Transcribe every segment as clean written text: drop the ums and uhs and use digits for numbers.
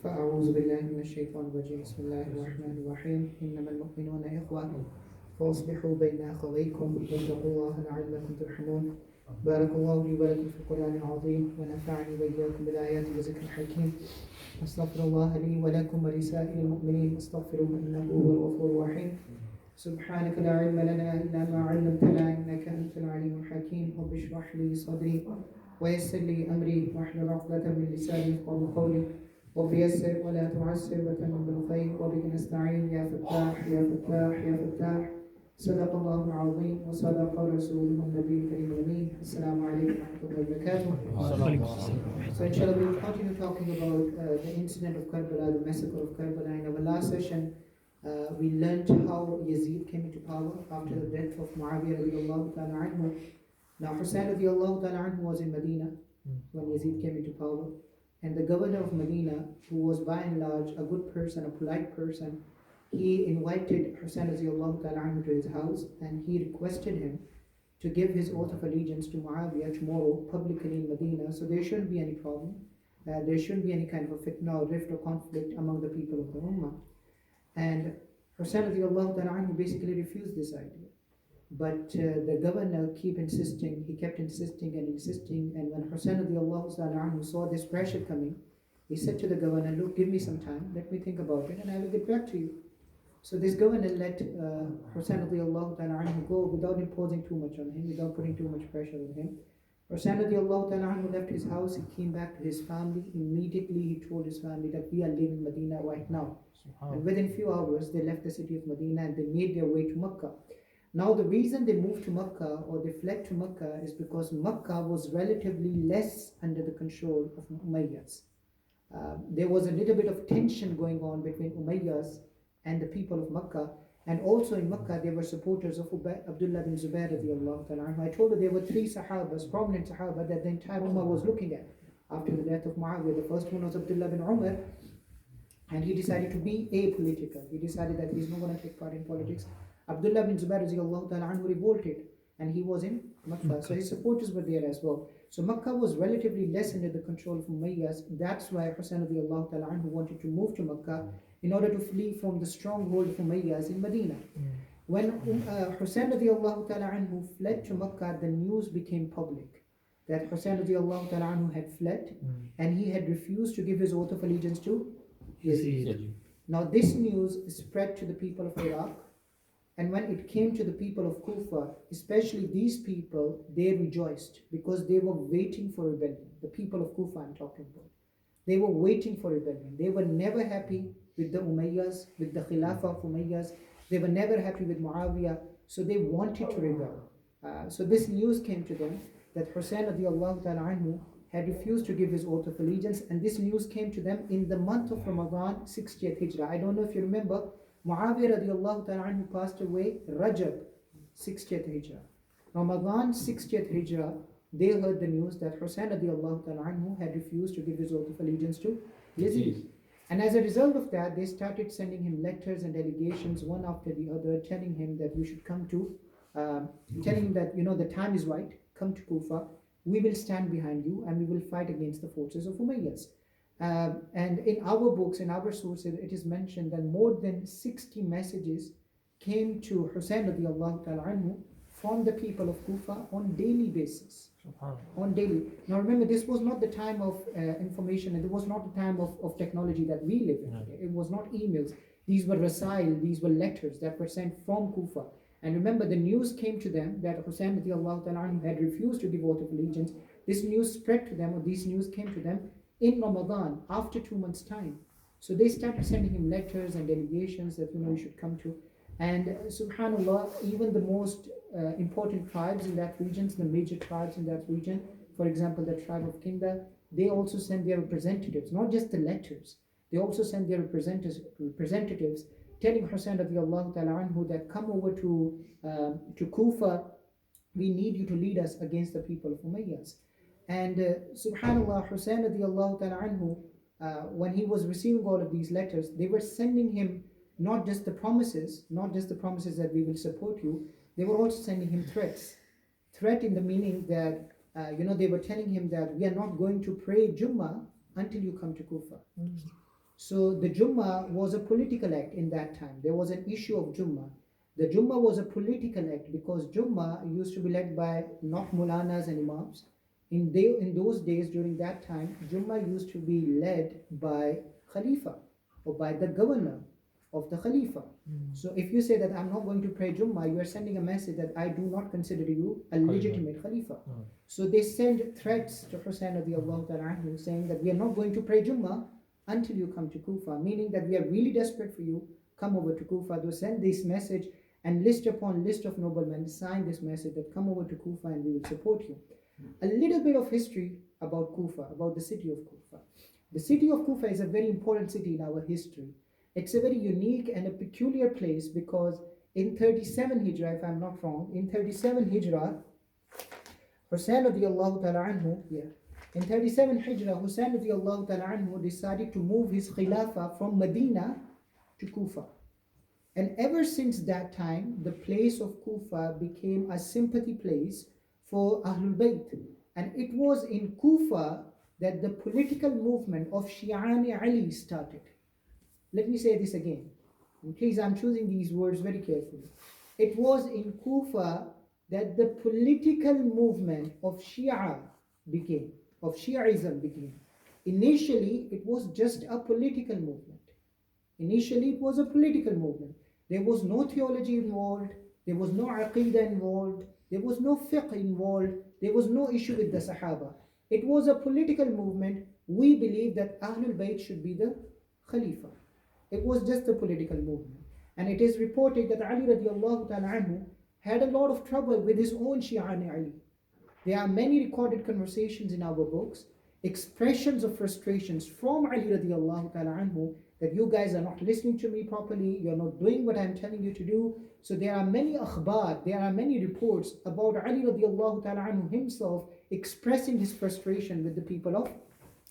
فأعوذ بالله من الشيطان الرجيم بسم الله الرحمن الرحيم إنما المؤمنون إخوة فاصلحوا بين أخويكم واتقوا الله لعلكم ترحمون بارك الله لي ولكم في القرآن العظيم ونفعني وإياكم بالآيات وذكر الحكيم أستغفر الله لي ولكم ولسائر المؤمنين استغفروه إنه هو الغفور الرحيم سبحانك لا علم لنا إلا ما علمتنا إنك أنت العليم الحكيم رب اشرح لي صدري ويسر لي أمري واحلل عقدة من لساني يفقهوا قولي رب يسر ولا تعسر وتمم بالخير وبك نستعين يا فتاح يا فتاح يا فتاح صدق الله العظيم وصدق رسوله النبي الكريم الأمين السلام عليكم ورحمة الله وبركاته. So inshallah we'll continue talking about the incident of Karbala, the massacre of Karbala. In our last session we learned how Yazid came into power after the death of Muawiyah radiallahu ta'ala anhu. Now Hussain radiallahu ta'ala anhu was in Medina when Yazid came into power. And the governor of Medina, who was by and large a good person, a polite person, he invited Hussain radiallahu ta'ala anhu to his house and he requested him to give his oath of allegiance to Muawiyah tomorrow publicly in Medina, so there shouldn't be any problem. There shouldn't be any kind of a fitna or rift or conflict among the people of the Ummah. And Hussain radiallahu ta'ala anhu basically refused this idea. But the governor kept insisting, and when Hussain radiallahu ta'ala anhu saw this pressure coming, he said to the governor, look, give me some time, let me think about it and I will get back to you. So this governor let Hussain radiallahu ta'ala anhu go without imposing too much on him, without putting too much pressure on him. Hussain radiallahu ta'ala anhu left his house, he came back to his family. Immediately he told his family that we are leaving Medina right now. And within few hours they left the city of Medina and they made their way to Makkah. Now the reason they moved to Makkah or they fled to Makkah is because Makkah was relatively less under the control of Umayyads. There was a little bit of tension going on between Umayyads and the people of Makkah, and also in Makkah there were supporters of Abdullah bin Zubair radiallahu ta'ala. I told you there were three Sahabas, prominent Sahaba that the entire Ummah was looking at after the death of Muawiyah. The first one was Abdullah bin Umar, and he decided to be apolitical. He decided that he's not going to take part in politics. Abdullah bin Zubair radiallahu ta'ala anhu revolted and he was in Makkah, so his supporters were there as well. So Makkah was relatively less under the control of Umayyads. That's why Hussain radiallahu ta'ala anhu wanted to move to Makkah in order to flee from the stronghold of Umayyads in Medina. When Hussain radiallahu ta'ala anhu fled to Makkah, the news became public that Hussain radiallahu ta'ala anhu had fled and he had refused to give his oath of allegiance to Yazid. Now this news spread to the people of Iraq. And when it came to the people of Kofa, especially these people, they rejoiced because they were waiting for rebellion. The people of Kofa I'm talking about. They were waiting for rebellion. They were never happy with the Umayyads, with the Khilafah of Umayyads. They were never happy with Muawiyah, so they wanted to rebel. So this news came to them that Hussain radiallahu ta'ala anhu had refused to give his oath of allegiance, and this news came to them in the month of Ramadan, 60th Hijrah. I don't know if you remember, Muawiyah radiallahu ta'ala anhu passed away Rajab, 60th Hijrah. Ramadan, 60th Hijrah, they heard the news that Hussain radiallahu ta'ala anhu had refused to give his oath of allegiance to Yazid. And as a result of that, they started sending him letters and delegations one after the other, telling him that you should come to, telling him that, the time is right, come to Kufa, we will stand behind you and we will fight against the forces of Umayyads. And in our books, in our sources, it is mentioned that more than 60 messages came to Hussain radiallahu ta'ala anhu from the people of Kufa on daily basis. On daily. Now remember, this was not the time of information, and it was not the time of technology that we live in. It was not emails. These were rasail, these were letters that were sent from Kufa. And remember, the news came to them that Hussain radiallahu ta'ala anhu had refused to give oath of allegiance. This news spread to them, or these news came to them in Ramadan after 2 months' time. So they started sending him letters and delegations that you should come to. And subhanallah, even the most important tribes in that region, the major tribes in that region, for example the tribe of Kinda, they also sent their representatives, not just the letters, they also sent their representatives telling Hussain radiallahu ta'ala anhu that come over to Kufa, we need you to lead us against the people of Umayyads. And subhanallah, Hussain radiallahu ta'ala anhu, when he was receiving all of these letters, they were sending him not just the promises that we will support you, they were also sending him threats. Threat in the meaning that, they were telling him that we are not going to pray Jummah until you come to Kufa. So the Jummah was a political act in that time. There was an issue of Jummah. The Jummah was a political act because Jummah used to be led by not Mulanas and Imams. In those days, during that time, Jummah used to be led by Khalifa or by the governor of the Khalifa. So if you say that I'm not going to pray Jummah, you are sending a message that I do not consider you a legitimate Khalifa. So they send threats to Hussain radiallahu ta'ala anhu saying that we are not going to pray Jummah until you come to Kufa, meaning that we are really desperate for you, come over to Kufa. They send this message and list upon list of noblemen sign this message that come over to Kufa and we will support you. A little bit of history about Kufa, about the city of Kufa. The city of Kufa is a very important city in our history. It's a very unique and a peculiar place because in 37 Hijrah, if I'm not wrong, in 37 Hijrah, Hussain radiallahu ta'ala anhu, in 37 Hijrah, Hussain radiallahu ta'ala anhu decided to move his Khilafah from Medina to Kufa. And ever since that time, the place of Kufa became a sympathy place for Ahlul Bayt. And it was in Kufa that the political movement of Shi'ani Ali started. Let me say this again. And please, I'm choosing these words very carefully. It was in Kufa that the political movement of Shia began, of Shi'ism began. Initially, it was just a political movement. Initially, it was a political movement. There was no theology involved. There was no aqidah involved. There was no fiqh involved. There was no issue with the Sahaba. It was a political movement. We believe that Ahlul Bayt should be the Khalifa. It was just a political movement. And it is reported that Ali radiallahu ta'ala anhu had a lot of trouble with his own Shi'ani Ali. There are many recorded conversations in our books, expressions of frustrations from Ali radiallahu ta'ala anhu that you guys are not listening to me properly, you're not doing what I'm telling you to do. So there are many akhbar, there are many reports about Ali radiallahu ta'ala anhu himself expressing his frustration with the people of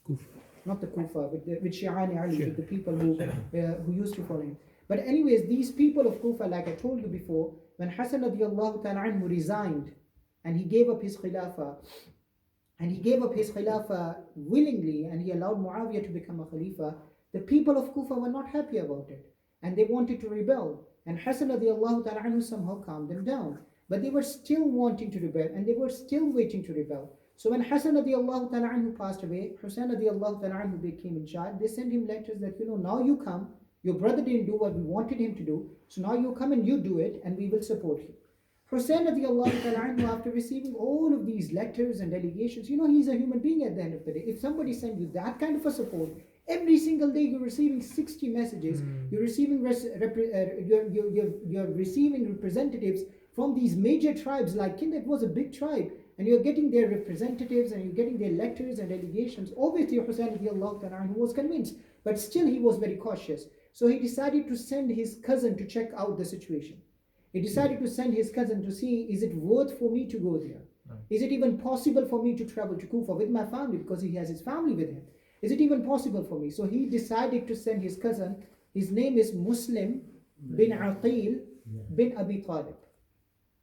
Kufa. Not the Kufa, with Shi'ani Ali, with the people who used to follow him. But anyways, these people of Kufa, like I told you before, when Hassan radiallahu ta'ala anhu resigned and he gave up his Khilafah, willingly, and he allowed Muawiyah to become a Khalifa, the people of Kufa were not happy about it. And they wanted to rebel. And Hassan radiallahu ta'ala anhu somehow calmed them down. But they were still wanting to rebel, and they were still waiting to rebel. So when Hassan radiallahu ta'ala anhu passed away, Hussain radiallahu ta'ala anhu became in charge. They sent him letters that, now you come. Your brother didn't do what we wanted him to do. So now you come and you do it, and we will support you. Hussain radiallahu ta'ala anhu, after receiving all of these letters and delegations, he's a human being at the end of the day. If somebody sent you that kind of a support, every single day you're receiving 60 messages, you're receiving you're receiving representatives from these major tribes, like Kinda, it was a big tribe, and you're getting their representatives and you're getting their letters and delegations. Obviously, Hussain radiallahu ta'ala anhu was convinced, but still he was very cautious. So he decided to send his cousin to check out the situation. He decided to send his cousin to see, is it worth for me to go there? Is it even possible for me to travel to Kufa with my family, because he has his family with him? Is it even possible for me? So he decided to send his cousin. His name is Muslim bin Aqil bin Abi Talib.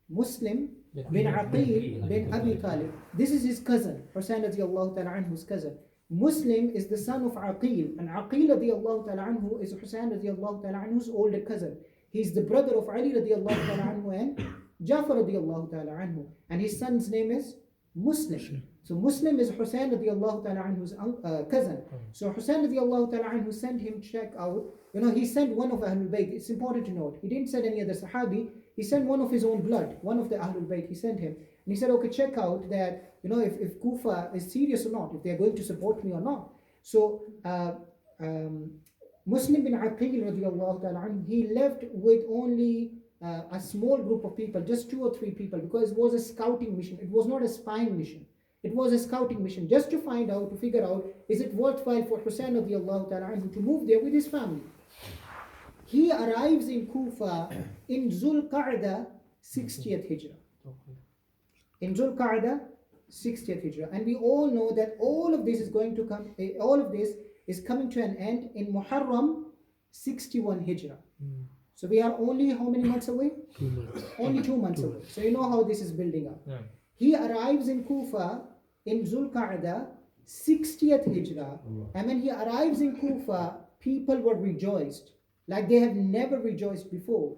Muslim bin Aqil bin Abi Talib. This is his cousin, Hussain radiallahu ta'ala anhu's cousin. Muslim is the son of Aqil, and Aqil radiallahu ta'ala anhu is Hussain radiallahu ta'ala anhu's older cousin. He's the brother of Ali radiallahu ta'ala anhu and Jafar radiallahu ta'ala anhu. And his son's name is Muslim. So Muslim is Hussain radiallahu ta'ala anhu's cousin. So Hussain radiallahu ta'ala anhu sent him check out. He sent one of Ahlul Bayt. It's important to note. He didn't send any other Sahabi. He sent one of his own blood, one of the Ahlul Bayt. He sent him. And he said, okay, check out that, if Kufa is serious or not, if they're going to support me or not. So Muslim bin Aqil radiallahu ta'ala anhu, he left with only a small group of people, just 2 or 3 people, because it was a scouting mission. It was not a spying mission. It was a scouting mission, just to find out, to figure out, is it worthwhile for Hussain radiallahu ta'ala anhu to move there with his family. He arrives in Kufa in Zul Qa'dah 60th Hijrah. In Zul Qa'dah 60th Hijrah. And we all know that all of this is going to come, all of this is coming to an end in Muharram 61 Hijrah. So we are only how many months away? 2 months. Only 2 months away. So you know how this is building up. Yeah. He arrives in Kufa in Zul Qa'dah 60th Hijrah. And when he arrives in Kufa, people were rejoiced like they have never rejoiced before.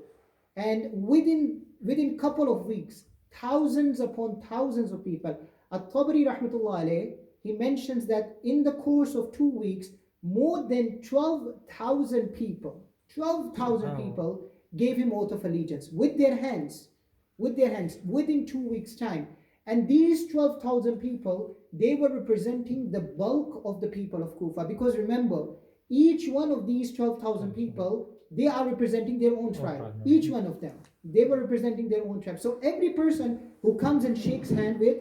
And within couple of weeks, thousands upon thousands of people. At-Tabari rahmatullah alayh, he mentions that in the course of 2 weeks, more than 12,000 people, 12,000 people gave him oath of allegiance with their hands, within 2 weeks' time. And these 12,000 people, they were representing the bulk of the people of Kufa. Because remember, each one of these 12,000 people, they are representing their own tribe. Each one of them, they were representing their own tribe. So every person who comes and shakes hand with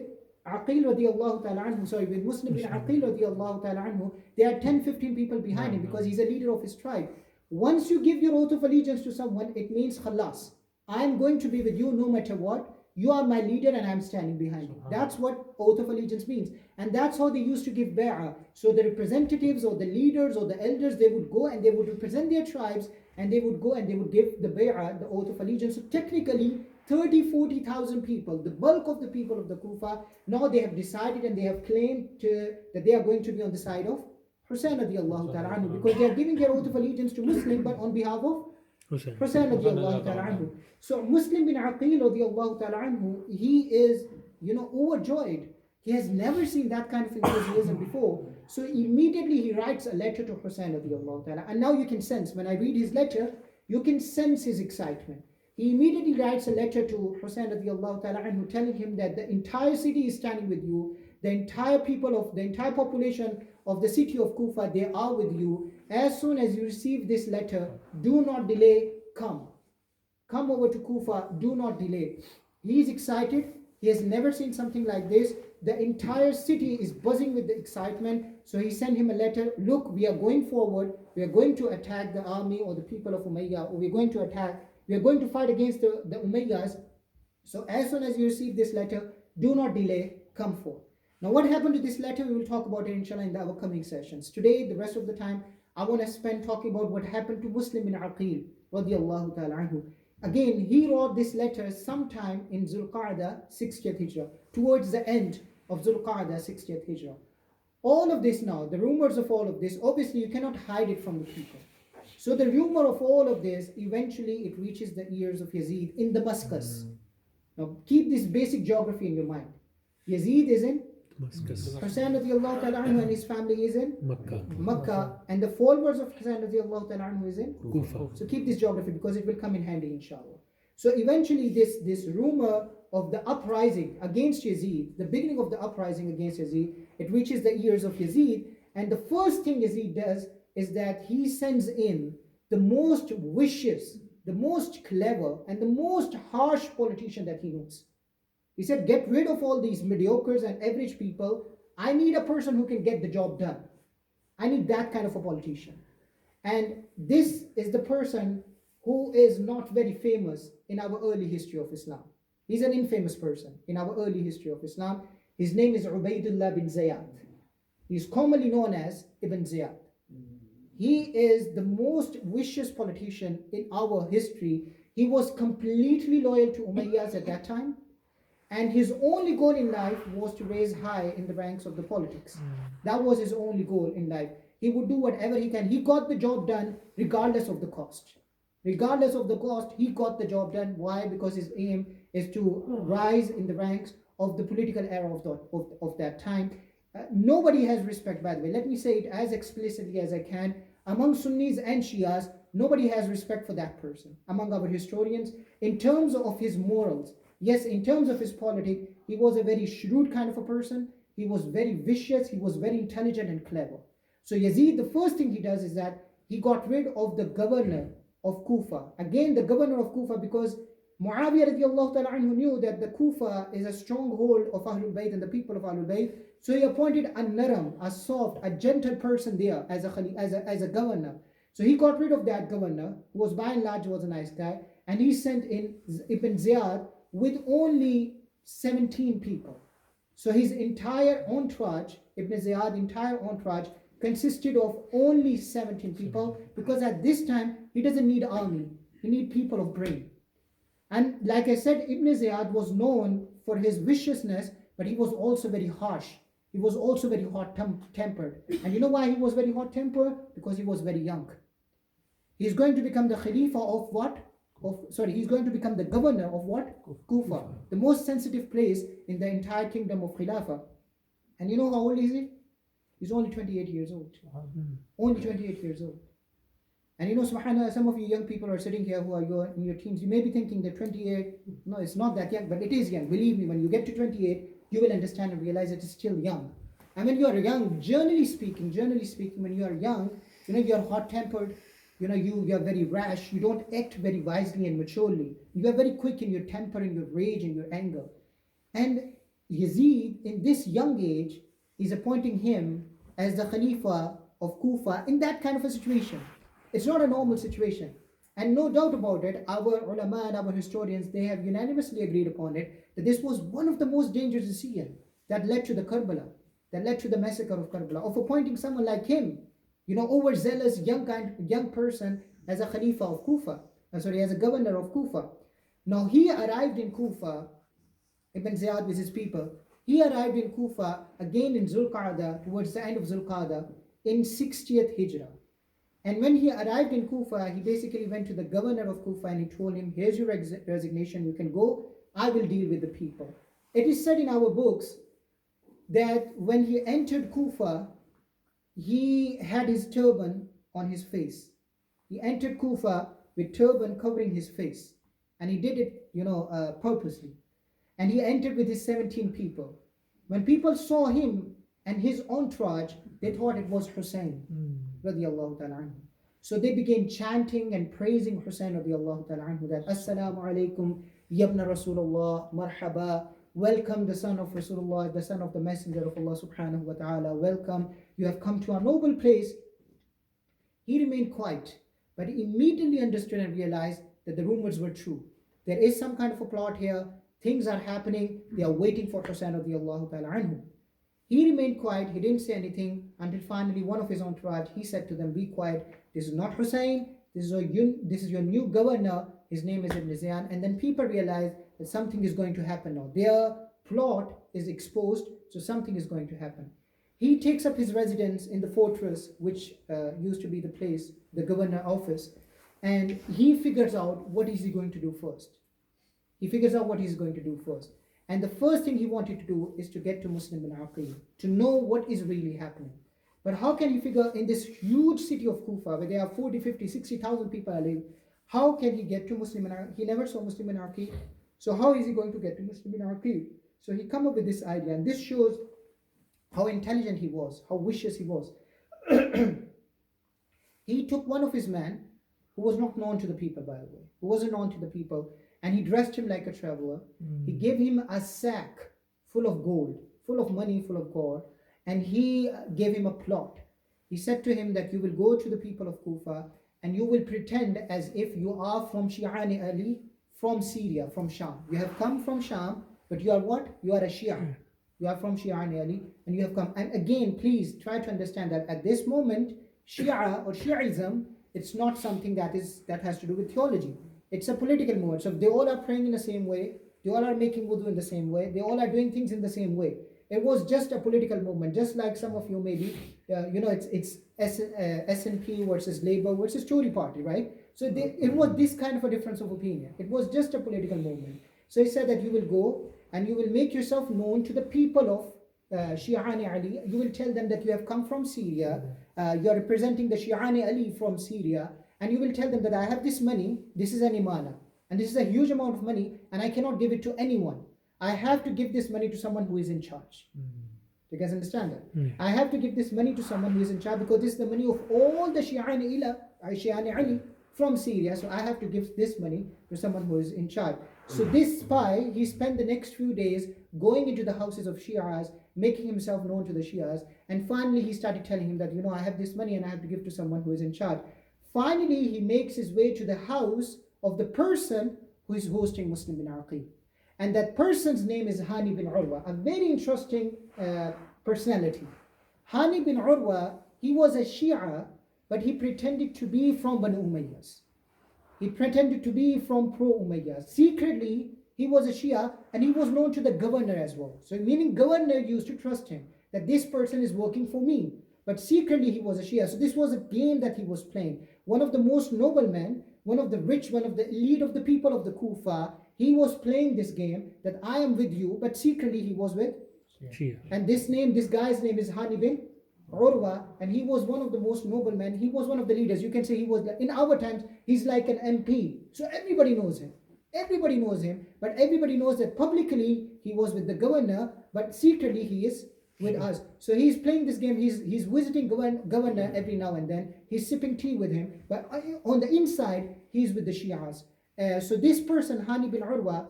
Aqil radiallahu ta'ala anhu, with Muslim bin Aqil radiallahu ta'ala anhu, there are 10, 15 people behind him because he's a leader of his tribe. Once you give your oath of allegiance to someone, it means khalas. I am going to be with you no matter what. You are my leader and I'm standing behind you. That's what oath of allegiance means. And that's how they used to give bay'ah. So the representatives or the leaders or the elders, they would go and they would represent their tribes and they would go and they would give the bay'ah, the oath of allegiance. So technically, 30, 40,000 people, the bulk of the people of the Kufa, now they have decided and they have claimed that they are going to be on the side of Hussain radiallahu ta'ala anhu, because they are giving their oath of allegiance to Muslim, but on behalf of Hussain radiallahu ta'ala anhu. So Muslim bin Aqil radiallahu ta'ala anhu, he is, overjoyed. He has never seen that kind of enthusiasm before. So immediately he writes a letter to Hussain radiallahu ta'ala. And now you can sense, when I read his letter, you can sense his excitement. He immediately writes a letter to Hussain radiallahu ta'ala anhu, telling him that the entire city is standing with you. The entire population of the city of Kufa, they are with you. As soon as you receive this letter, do not delay, come. Come over to Kufa, do not delay. He is excited. He has never seen something like this. The entire city is buzzing with the excitement. So he sent him a letter. Look, we are going forward. We are going to attack the army or the people of Umayyah, or we are going to fight against the Umayyads. So as soon as you receive this letter, do not delay, come forth. Now what happened to this letter, we will talk about it inshallah in the upcoming sessions. Today, the rest of the time, I want to spend talking about what happened to Muslim bin Aqil radiallahu ta'ala anhu. Again, he wrote this letter sometime in Zulqa'dah 60th Hijrah, towards the end of Zulqa'dah 60th Hijrah. All of this now, the rumors of all of this, obviously you cannot hide it from the people. So the rumor of all of this, eventually it reaches the ears of Yazid in Damascus. Now keep this basic geography in your mind. Yazid is in Damascus. Hussain radiallahu ta'ala anhu and his family is in Makkah. And the followers of Hussain radiallahu ta'ala anhu is in Kufa. So keep this geography because it will come in handy inshallah. So eventually this rumor of the uprising against Yazid, the beginning of the uprising against Yazid, it reaches the ears of Yazid. And the first thing Yazid does is that he sends in the most vicious, the most clever, and the most harsh politician that he knows. He said, get rid of all these mediocres and average people. I need a person who can get the job done. I need that kind of a politician. And this is the person who is not very famous in our early history of Islam. He's an infamous person in our early history of Islam. His name is Ubaidullah bin Ziyad. He's commonly known as Ibn Ziyad. He is the most vicious politician in our history. He was completely loyal to Umayyads at that time. And his only goal in life was to raise high in the ranks of the politics. That was his only goal in life. He would do whatever he can. He got the job done regardless of the cost. Regardless of the cost, he got the job done. Why? Because his aim is to rise in the ranks of the political era of that time. Nobody has respect, by the way. Let me say it as explicitly as I can. Among Sunnis and Shias, nobody has respect for that person. Among our historians, in terms of his morals, yes, in terms of his politics, he was a very shrewd kind of a person. He was very vicious. He was very intelligent and clever. So Yazid, the first thing he does is that he got rid of the governor of Kufa. Again, the governor of Kufa, because Muawiyah radiallahu ta'ala anhu knew that the Kufa is a stronghold of Ahlul Bayt and the people of Ahlul Bayt. So he appointed a naram, a soft, a gentle person there as a governor. So he got rid of that governor, who was by and large was a nice guy, and he sent in Ibn Ziyad with only 17 people. So his entire entourage, Ibn Ziyad's entire entourage, consisted of only 17 people, because at this time, he doesn't need army. He needs people of brain. And like I said, Ibn Ziyad was known for his viciousness, but he was also very harsh. He was also very hot-tempered. And you know why he was very hot-tempered? Because he was very young. He's going to become the Khalifa of what? He's going to become the governor of what? Kufa, the most sensitive place in the entire kingdom of Khilafah. And you know how old is he? He's only 28 years old. Only 28 years old. And you know, subhanAllah, some of you young people are sitting here who are in your teens. You may be thinking that 28, no, it's not that young, but it is young. Believe me, when you get to 28, you will understand and realize it is still young. And when you are young, generally speaking, when you are young, you know, you are hot-tempered, you know, you are very rash, you don't act very wisely and maturely. You are very quick in your temper, in your rage, and your anger. And Yazid, in this young age, is appointing him as the Khalifa of Kufa in that kind of a situation. It's not a normal situation. And no doubt about it, our ulama and our historians, they have unanimously agreed upon it, that this was one of the most dangerous decisions that led to the Karbala, that led to the massacre of Karbala, of appointing someone like him, you know, overzealous young person as a Khalifa of Kufa, as a governor of Kufa. Now he arrived in Kufa, Ibn Ziyad with his people, he arrived in Kufa again in Zulqa'dah, towards the end of Zulqa'dah, in 60th Hijrah. And when he arrived in Kufa, he basically went to the governor of Kufa and he told him, here's your resignation, you can go, I will deal with the people. It is said in our books that when he entered Kufa, he had his turban on his face. He entered Kufa with turban covering his face. And he did it, you know, purposely. And he entered with his 17 people. When people saw him and his entourage, they thought it was Hussain, radiallahu ta'ala anhu. So they began chanting and praising Hussain, radiallahu ta'ala anhu, that Assalamu alaikum, yabna Rasulullah, marhaba, welcome the son of Rasulullah, the son of the messenger of Allah subhanahu wa ta'ala, welcome, you have come to a noble place. He remained quiet, but he immediately understood and realized that the rumors were true. There is some kind of a plot here, things are happening, they are waiting for Hussain, radiallahu ta'ala anhu. He remained quiet, he didn't say anything, until finally one of his entourage, he said to them, be quiet, this is not Hussain, this is your new governor, his name is Ibn Ziyad. And then people realized that something is going to happen now. Their plot is exposed, so something is going to happen. He takes up his residence in the fortress, which used to be the place, the governor office, and he figures out what is he going to do first. And the first thing he wanted to do is to get to Muslim bin Aqil, to know what is really happening. But how can he figure in this huge city of Kufa, where there are 40, 50, 60,000 people live, how can he get to Muslim bin Aqil? He never saw Muslim bin Aqil. So how is he going to get to Muslim bin Aqil? So he came up with this idea, and this shows how intelligent he was, how vicious he was. He took one of his men, who was not known to the people, by the way, who wasn't known to the people, and he dressed him like a traveler. He gave him a sack full of gold, full of money, full of gold, and he gave him a plot. He said to him that you will go to the people of Kufa and you will pretend as if you are from Shi'ani Ali, from Syria, from Sham. You have come from Sham, but you are what? You are a Shia. You are from Shi'ani Ali, and you have come. And again, please try to understand that at this moment, Shia or Shi'ism, it's not something that has to do with theology. It's a political movement. So they all are praying in the same way. They all are making wudu in the same way. They all are doing things in the same way. It was just a political movement, just like some of you maybe, it's SNP versus Labour versus Tory party, right? So it was this kind of a difference of opinion. It was just a political movement. So he said that you will go and you will make yourself known to the people of Shi'ani Ali. You will tell them that you have come from Syria. You are representing the Shi'ani Ali from Syria. And you will tell them that I have this money, this is an imana, and this is a huge amount of money, and I cannot give it to anyone. I have to give this money to someone who is in charge. You guys understand that? I have to give this money to someone who is in charge, because this is the money of all the Shi'ani Ali from Syria, so I have to give this money to someone who is in charge. So this spy, he spent the next few days going into the houses of Shias, making himself known to the Shias, and finally he started telling him that, I have this money and I have to give to someone who is in charge. Finally, he makes his way to the house of the person who is hosting Muslim bin Aqil. And that person's name is Hani bin Urwa, a very interesting personality. Hani bin Urwa, he was a Shia, but he pretended to be from Banu Umayyas. He pretended to be from pro-Umayyas. Secretly, he was a Shia, and he was known to the governor as well. So meaning governor used to trust him. that this person is working for me. But secretly he was a Shia. So this was a game that he was playing. One of the most noble men, one of the rich, one of the elite of the people of the Kufa, he was playing this game that I am with you, but secretly he was with Shia. And this guy's name is Hani bin Urwa, and he was one of the most noble men. He was one of the leaders. You can say he was, in our times, he's like an MP. So everybody knows him. Everybody knows him, but everybody knows that publicly he was with the governor, but secretly he is with us. So he's playing this game. He's visiting governor every now and then. He's sipping tea with him, but on the inside, he's with the Shias. So this person, Hani bin Urwa,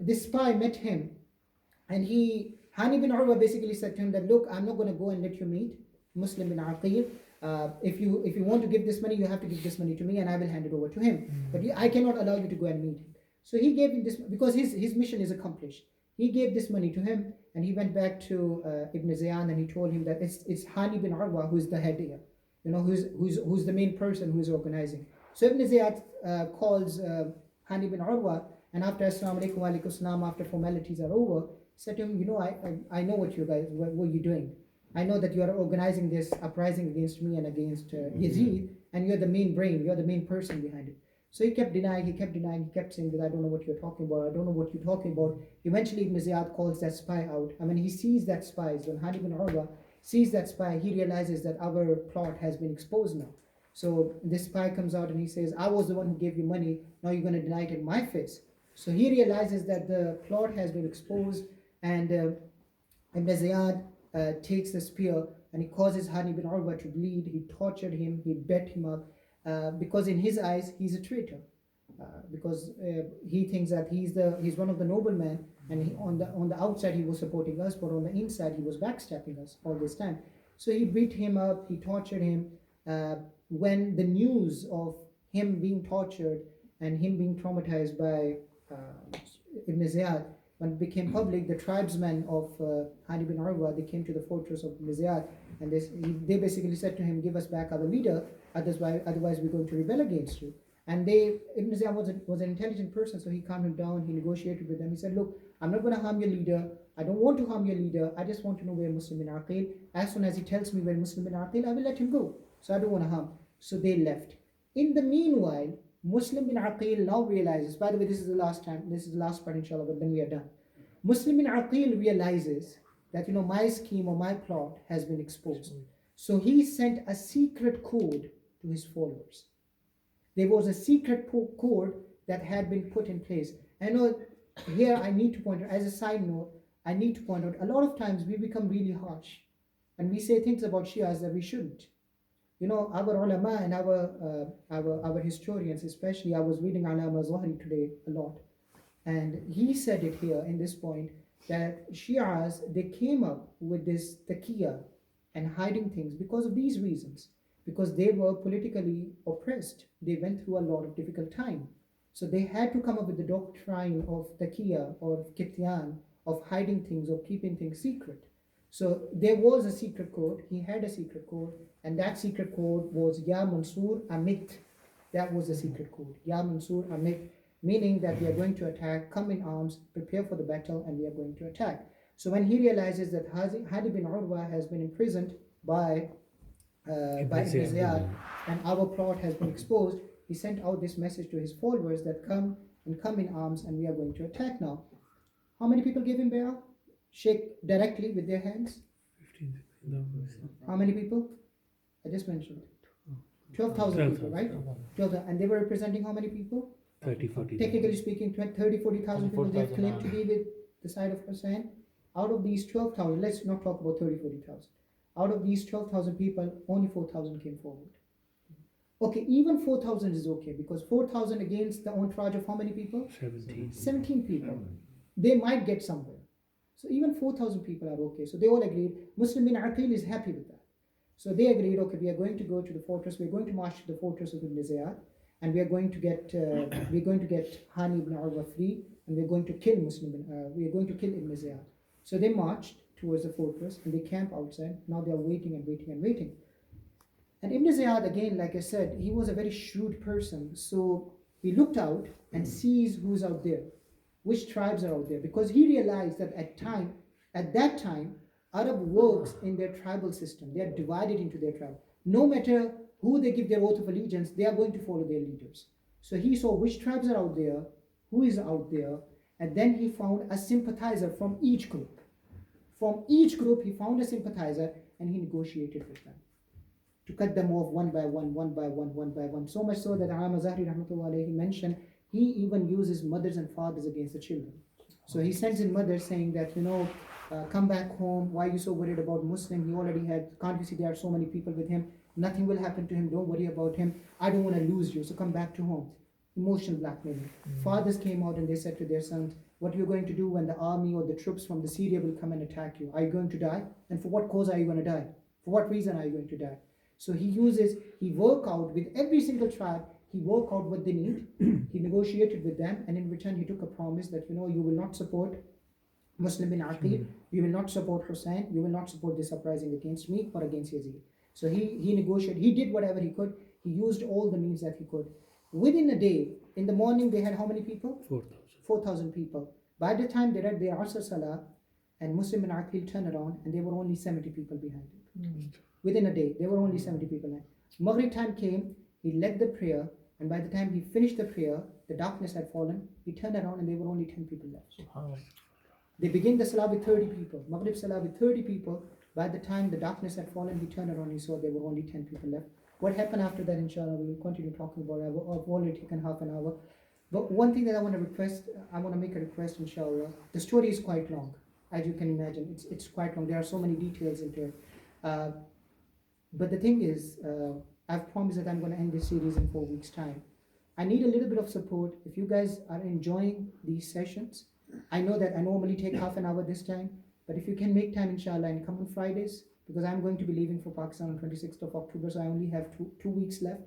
this spy met him, and Hani bin Urwa basically said to him that, look, I'm not going to go and let you meet Muslim bin Aqil. If you want to give this money, you have to give this money to me, and I will hand it over to him. But I cannot allow you to go and meet him. So he gave him this, because his mission is accomplished. He gave this money to him, and he went back to Ibn Zayan, and he told him that it's Hani bin Urwa who is the head here, who's the main person who is organizing. So Ibn Zayd calls Hani bin Urwa, and after Assalamu alaikum wa alaikum salam, after formalities are over, said to him, I know what you're doing. I know that you are organizing this uprising against me and against Yazid, and you're the main brain, you're the main person behind it. So he kept denying, he kept saying that I don't know what you're talking about, I don't know what you're talking about. Eventually Ibn Ziyad calls that spy out, and when he sees that spy, when Hani bin Urwa sees that spy, he realizes that our plot has been exposed now. So this spy comes out and he says, I was the one who gave you money, now you're going to deny it in my face. So he realizes that the plot has been exposed, and Ibn Ziyad takes the spear and he causes Hani bin Urwa to bleed. He tortured him, he beat him up, because in his eyes he's a traitor, because he thinks that he's one of the noblemen, and on the outside he was supporting us, but on the inside he was backstabbing us all this time. So he beat him up, he tortured him. When the news of him being tortured and him being traumatized by Ibn Ziyad, when it became public, the tribesmen of Hani bin Urwa, they came to the fortress of Ibn Ziyad, and they basically said to him, give us back our leader, otherwise we're going to rebel against you. And Ibn Ziyad was an intelligent person, so he calmed him down, he negotiated with them. He said, look, I'm not going to harm your leader, I don't want to harm your leader, I just want to know where Muslim bin Aqil. As soon as he tells me where Muslim bin Aqil, I will let him go. So I don't want to harm. So they left. In the meanwhile, Muslim bin Aqil now realizes, by the way, this is the last part inshallah, but then we are done. Muslim bin Aqil realizes that my scheme or my plot has been exposed. So he sent a secret code to his followers. There was a secret code that had been put in place. I know here I need to point out, as a side note, I need to point out, a lot of times we become really harsh and we say things about Shias that we shouldn't. Our ulama and our historians, especially, I was reading Alama Zahri today a lot, and he said it here in this point that Shias, they came up with this taqiyya and hiding things because of these reasons, because they were politically oppressed. They went through a lot of difficult time. So they had to come up with the doctrine of taqiyya or kityan, of hiding things, of keeping things secret. So there was a secret code. He had a secret code, and that secret code was Ya Mansur Amit. That was the secret code. Ya Mansur Amit, meaning that we are going to attack, come in arms, prepare for the battle, and we are going to attack. So when he realizes that Hani bin Urwa has been imprisoned by Ibn Ziyad, and our plot has been exposed, he sent out this message to his followers that come in arms, and we are going to attack now. How many people gave him bay'ah? Shake directly with their hands. 15. How many people? I just mentioned 12,000 people, right? 12,000. And they were representing how many people? 30-40. Technically speaking, 30-40,000 people they have claimed to be with the side of Hussain. Out of these 12,000, let's not talk about 30-40,000. Out of these 12,000 people, only 4,000 came forward. Okay, even 4,000 is okay, because 4,000 against the entourage of how many people? 17 people. They might get somewhere. So even 4,000 people are okay. So they all agreed. Muslim bin Aqil is happy with that. So they agreed, okay, we are going to go to the fortress. We are going to march to the fortress of Ibn Ziyad, and we are going to get Hani ibn Urwa free, and we are going to kill Ibn Ziyad. So they marched towards the fortress, and they camp outside. Now they are waiting and waiting and waiting. And Ibn Ziyad, again, like I said, he was a very shrewd person. So he looked out and sees who's out there, which tribes are out there, because he realized that at that time, Arab works in their tribal system. They are divided into their tribe. No matter who they give their oath of allegiance, they are going to follow their leaders. So he saw which tribes are out there, who is out there, and then he found a sympathizer from each group. From each group, he found a sympathizer and he negotiated with them to cut them off one by one, one by one, one by one. So much so that Zahri Rahmatullah alayhi mentioned he even uses mothers and fathers against the children. So he sends in mothers saying that, come back home. Why are you so worried about Muslim? He already can't you see there are so many people with him? Nothing will happen to him. Don't worry about him. I don't want to lose you. So come back to home. Emotional blackmailing. Fathers came out and they said to their sons, what are you going to do when the army or the troops from the Syria will come and attack you? Are you going to die? And for what cause are you going to die? For what reason are you going to die? So he work out with every single tribe, he work out what they need, he negotiated with them, and in return he took a promise that, you will not support Muslim bin Aqil, you will not support Hussain, you will not support this uprising against me or against Yazid. So he negotiated, he did whatever he could, he used all the means that he could. Within a day, in the morning they had how many people? 4,000. 4,000 people. By the time they read their Asr Salah, and Muslim bin Aqil turned around and there were only 70 people behind him. Within a day, there were only 70 people there. Maghrib time came, he led the prayer, and by the time he finished the prayer, the darkness had fallen, he turned around and there were only 10 people left. They began the Salah with 30 people, Maghrib Salah with 30 people. By the time the darkness had fallen, he turned around and he saw there were only 10 people left. What happened after that, inshallah, we will continue talking about it. I've already taken half an hour. But one thing that I want to make a request, inshallah. The story is quite long, as you can imagine. It's quite long. There are so many details into it. But the thing is, I've promised that I'm going to end this series in 4 weeks' time. I need a little bit of support. If you guys are enjoying these sessions, I know that I normally take half an hour this time, but if you can make time, inshallah, and come on Fridays, because I'm going to be leaving for Pakistan on 26th of October, so I only have two weeks left.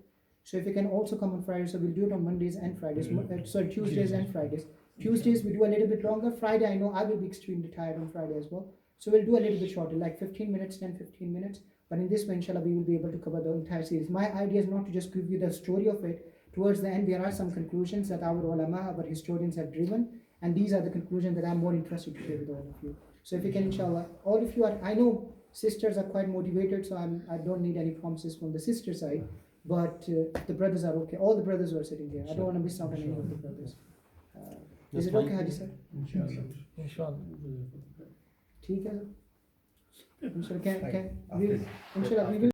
So if you can also come on Fridays, so we'll do it on Mondays and Fridays, Tuesdays and Fridays. Tuesdays we do a little bit longer. Friday, I know I will be extremely tired on Friday as well. So we'll do a little bit shorter, like 15 minutes, 10-15 minutes. But in this way, inshallah, we will be able to cover the entire series. My idea is not to just give you the story of it. Towards the end, there are some conclusions that our ulama, our historians have driven. And these are the conclusions that I'm more interested to share with all of you. So if you can, inshallah, all of you are, I know sisters are quite motivated, so I don't need any promises from the sister side. But the brothers are okay. All the brothers who are sitting here. I don't want to miss out on any of the brothers. Is it okay, Haji sir? Inshallah. ठीक है sir. Inshallah, we will